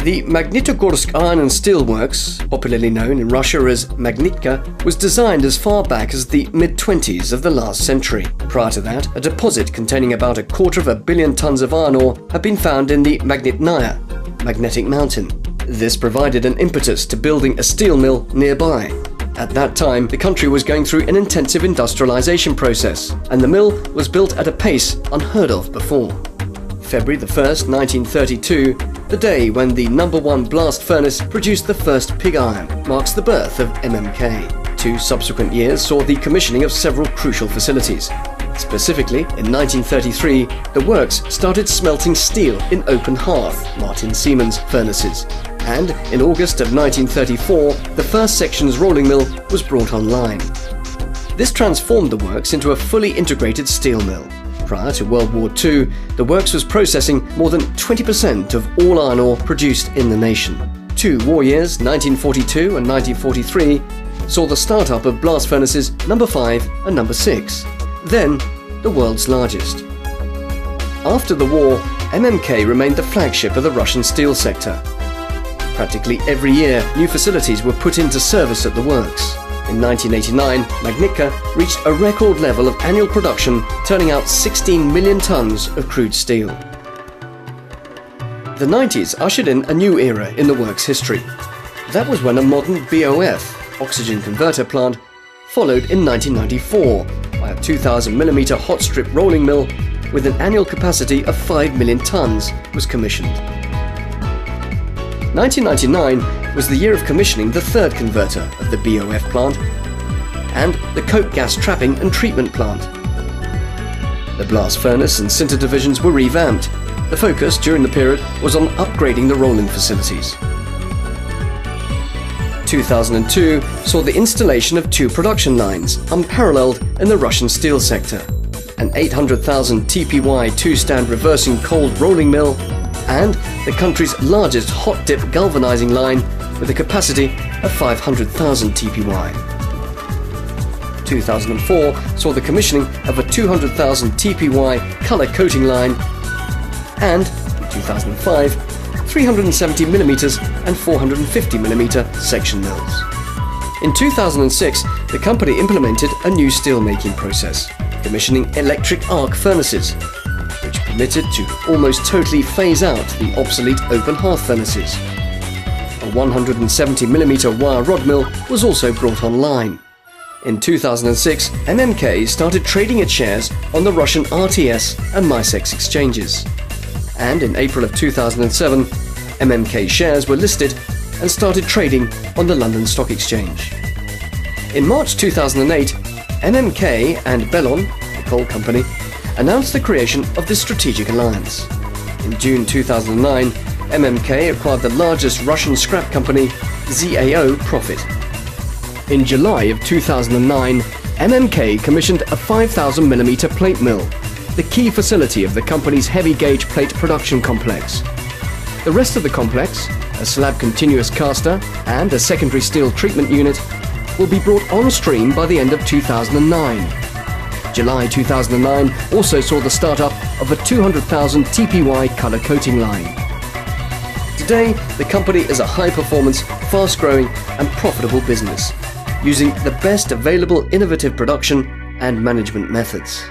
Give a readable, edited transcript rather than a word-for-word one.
The Magnitogorsk Iron and Steel Works, popularly known in Russia as Magnitka, was designed as far back as the mid-20s of the last century. Prior to that, a deposit containing about 250 million tons of iron ore had been found in the Magnitnaya, Magnetic Mountain. This provided an impetus to building a steel mill nearby. At that time, the country was going through an intensive industrialization process, and the mill was built at a pace unheard of before. February 1st, 1932, the day when the No. 1 blast furnace produced the first pig iron, marks the birth of MMK. 2 subsequent years saw the commissioning of several crucial facilities. Specifically, in 1933, the works started smelting steel in open hearth, Martin Siemens furnaces. And in August of 1934, the first section's rolling mill was brought online. This transformed the works into a fully integrated steel mill. Prior to World War II, the works was processing more than 20% of all iron ore produced in the nation. 2 war years, 1942 and 1943, saw the start-up of blast furnaces No. 5 and No. 6, then the world's largest. After the war, MMK remained the flagship of the Russian steel sector. Practically every year, new facilities were put into service at the works. In 1989, Magnitka reached a record level of annual production, turning out 16 million tons of crude steel. The 90s ushered in a new era in the works' history. That was when a modern BOF, oxygen converter plant, followed in 1994 by a 2,000mm hot strip rolling mill with an annual capacity of 5 million tons was commissioned. 1999 was the year of commissioning the third converter of the BOF plant and the coke gas trapping and treatment plant. The blast furnace and sinter divisions were revamped. The focus during the period was on upgrading the rolling facilities. 2002 saw the installation of 2 production lines, unparalleled in the Russian steel sector. An 800,000 TPY 2-stand reversing cold rolling mill and the country's largest hot dip galvanizing line with a capacity of 500,000 TPY. 2004 saw the commissioning of a 200,000 TPY color coating line and, in 2005, 370mm and 450mm section mills. In 2006, the company implemented a new steelmaking process, commissioning electric arc furnaces, which permitted to almost totally phase out the obsolete open hearth furnaces. A 170mm wire rod mill was also brought online. In 2006, MMK started trading its shares on the Russian RTS and MySex exchanges. And in April of 2007, MMK shares were listed and started trading on the London Stock Exchange. In March 2008, MMK and Bellon, the coal company, announced the creation of the Strategic Alliance. In June 2009, MMK acquired the largest Russian scrap company, ZAO Profit. In July of 2009, MMK commissioned a 5,000mm plate mill, the key facility of the company's heavy gauge plate production complex. The rest of the complex, a slab continuous caster and a secondary steel treatment unit, will be brought on stream by the end of 2009. July 2009 also saw the start-up of a 200,000 TPY color coating line. Today, the company is a high-performance, fast-growing and profitable business, using the best available innovative production and management methods.